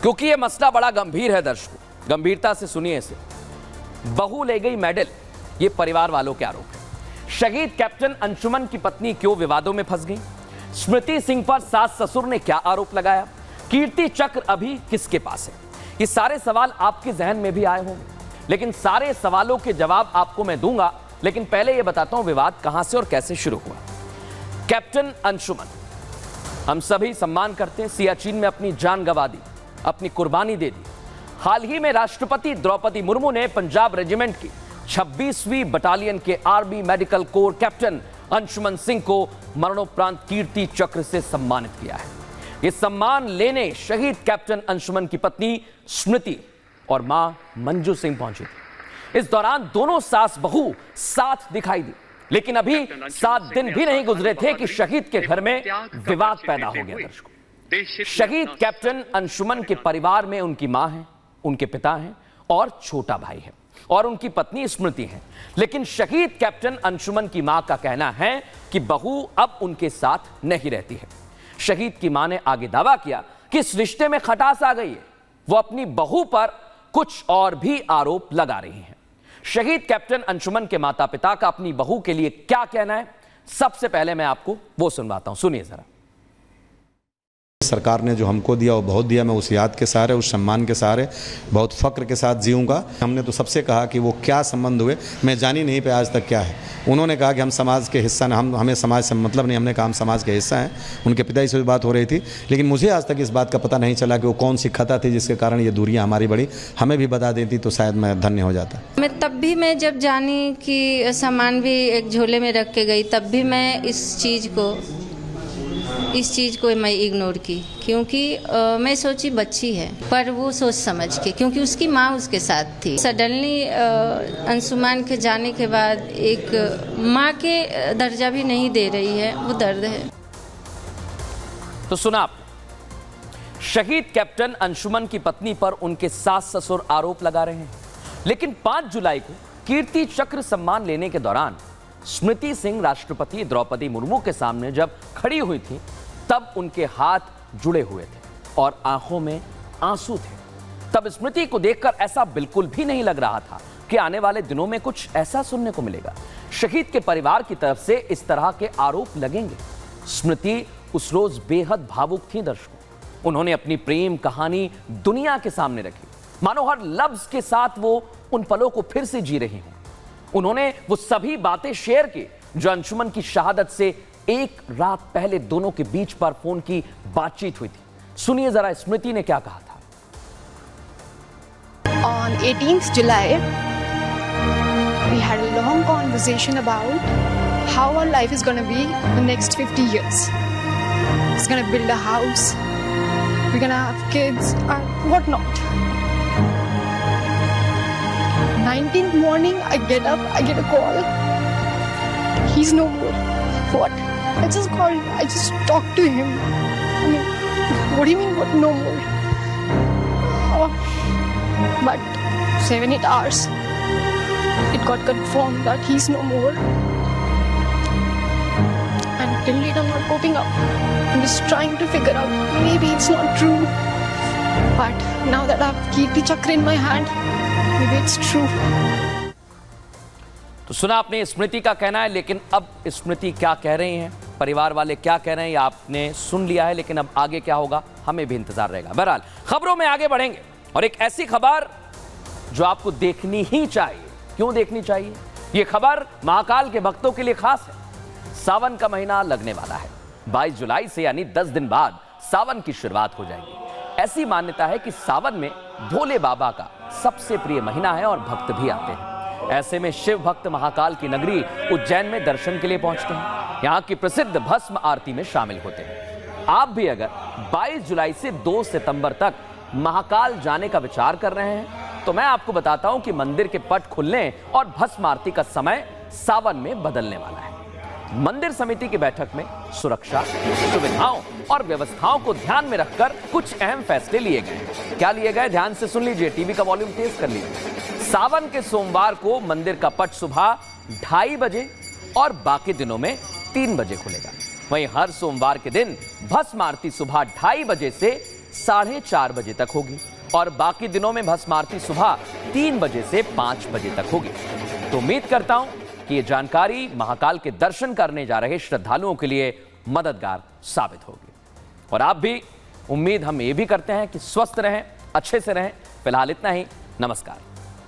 क्योंकि यह मसला बड़ा गंभीर है दर्शकों, गंभीरता से सुनिए इसे। बहू ले गई मेडल, ये परिवार वालों के आरोप है। शहीद कैप्टन अंशुमन की पत्नी क्यों विवादों में फंस गई? स्मृति सिंह पर सास ससुर ने क्या आरोप लगाया? कीर्ति चक्र अभी किसके पास है? ये सारे सवाल आपके जहन में भी आए होंगे, लेकिन सारे सवालों के जवाब आपको मैं दूंगा। लेकिन पहले यह बताता हूं विवाद कहां से और कैसे शुरू हुआ। कैप्टन अंशुमन, हम सभी सम्मान करते हैं, सियाचिन में अपनी जान गंवा दी, अपनी कुर्बानी दे दी। हाल ही में राष्ट्रपति द्रौपदी मुर्मू ने पंजाब रेजिमेंट की 26वीं बटालियन के army medical corps captain Anshuman Singh को मरणोपरांत कीर्ति चक्र से सम्मानित किया है। यह सम्मान लेने शहीद कैप्टन अंशुमन की पत्नी स्मृति और मां मंजू सिंह पहुंची थी। इस दौरान दोनों सास बहू साथ दिखाई दी, लेकिन अभी 7 दिन भी नहीं गुजरे थे कि शहीद के घर में विवाद पैदा हो गया। दर्शकों, शहीद कैप्टन अंशुमन के परिवार में उनकी मां है, उनके पिता हैं और छोटा भाई है और उनकी पत्नी स्मृति है। लेकिन शहीद कैप्टन अंशुमन की मां का कहना है कि बहू अब उनके साथ नहीं रहती है। शहीद की मां ने आगे दावा किया कि इस रिश्ते में खटास आ गई है। वो अपनी बहू पर कुछ और भी आरोप लगा रही हैं। शहीद कैप्टन अंशुमन के माता पिता का अपनी बहू के लिए क्या कहना है, सबसे पहले मैं आपको वो सुनवाता हूं, सुनिए जरा। सरकार ने जो हमको दिया वो बहुत दिया। मैं उस याद के सहारे, उस सम्मान के सहारे बहुत फक्र के साथ जीऊँगा। हमने तो सबसे कहा कि वो क्या संबंध हुए, मैं जानी नहीं पे आज तक क्या है। उन्होंने कहा कि हम समाज के हिस्सा हैं, हमें समाज से मतलब नहीं। हमने कहा हम समाज के हिस्सा हैं। उनके पिताजी से भी बात हो रही थी, लेकिन मुझे आज तक इस बात का पता नहीं चला कि वो कौन सी खता थी जिसके कारण ये दूरियाँ हमारी बढ़ी। हमें भी बता देती तो शायद मैं धन्य हो जाता। मैं जब जानी कि सामान भी एक झोले में रख के गई, तब भी मैं इस चीज़ को मैं इग्नोर की, क्योंकि मैं सोची बच्ची है, पर वो सोच समझ के, क्योंकि उसकी माँ उसके साथ थी। सडनली अंशुमान के जाने के बाद एक माँ के दर्जा भी नहीं दे रही है, वो दर्द है। तो सुना आप, शहीद कैप्टन अंशुमन की पत्नी पर उनके सास ससुर आरोप लगा रहे हैं। लेकिन 5 जुलाई को कीर्ति चक्र सम्मान लेने के दौरान स्मृति सिंह राष्ट्रपति द्रौपदी मुर्मू के सामने जब खड़ी हुई थी, तब उनके हाथ जुड़े हुए थे और आंखों में आंसू थे। तब स्मृति को देखकर ऐसा बिल्कुल भी नहीं लग रहा था कि आने वाले दिनों में कुछ ऐसा सुनने को मिलेगा। शहीद के परिवार की तरफ से इस तरह के आरोप लगेंगे। स्मृति उस रोज बेहद भावुक थी दर्शकों। उन्होंने अपनी प्रेम कहानी दुनिया के सामने रखी, मानो हर लफ्ज के साथ वो उन पलों को फिर से जी रही हूं। उन्होंने वो सभी बातें शेयर की जो अंशुमन की शहादत से एक रात पहले दोनों के बीच पर फोन की बातचीत हुई थी। सुनिए जरा स्मृति ने क्या कहा था। On 18th July, we had a long conversation about how our life is going to be the next 50 years. It's going to build a house, we're going to have kids and whatnot. 19th morning, I get up, I get a call. He's no more. What? I just called, I just talked to him. I mean, what do you mean, what, no more? But 7-8 hours, it got confirmed that he's no more. And till date, I'm not coping up. I'm just trying to figure out, maybe it's not true. But now that I have Kirti Chakra in my hand, maybe it's true. तो सुना आपने स्मृति का कहना है, लेकिन अब स्मृति क्या कह रही हैं, परिवार वाले क्या कह रहे हैं, ये आपने सुन लिया है। लेकिन अब आगे क्या होगा, हमें भी इंतजार रहेगा। बहरहाल खबरों में आगे बढ़ेंगे और एक ऐसी खबर जो आपको देखनी ही चाहिए। क्यों देखनी चाहिए? ये खबर महाकाल के भक्तों के लिए खास है। सावन का महीना लगने वाला है। 22 जुलाई से यानी 10 दिन बाद सावन की शुरुआत हो जाएगी। ऐसी मान्यता है कि सावन में भोले बाबा का सबसे प्रिय महीना है और भक्त भी आते हैं। ऐसे में शिव भक्त महाकाल की नगरी उज्जैन में दर्शन के लिए पहुंचते हैं। यहाँ की प्रसिद्ध भस्म आरती में शामिल होते हैं। आप भी अगर 22 जुलाई से 2 सितंबर तक महाकाल जाने का विचार कर रहे हैं, तो मैं आपको बताता हूं कि मंदिर के पट खुलने और भस्म आरती का समय सावन में बदलने वाला है। मंदिर समिति की बैठक में सुरक्षा, सुविधाओं और व्यवस्थाओं को ध्यान में रखकर कुछ अहम फैसले लिए गए। क्या लिए गए, ध्यान से सुन लीजिए, टीवी का वॉल्यूम तेज कर लीजिए। सावन के सोमवार को मंदिर का पट सुबह 2:30 बजे और बाकी दिनों में 3 बजे खुलेगा। वहीं हर सोमवार के दिन भस्म आरती सुबह 2:30 बजे से 4:30 बजे तक होगी और बाकी दिनों में भस्म आरती सुबह 3 बजे से 5 बजे तक होगी। तो उम्मीद करता हूं कि ये जानकारी महाकाल के दर्शन करने जा रहे श्रद्धालुओं के लिए मददगार साबित होगी। और आप भी, उम्मीद हम ये भी करते हैं कि स्वस्थ रहें, अच्छे से रहें। फिलहाल इतना ही, नमस्कार।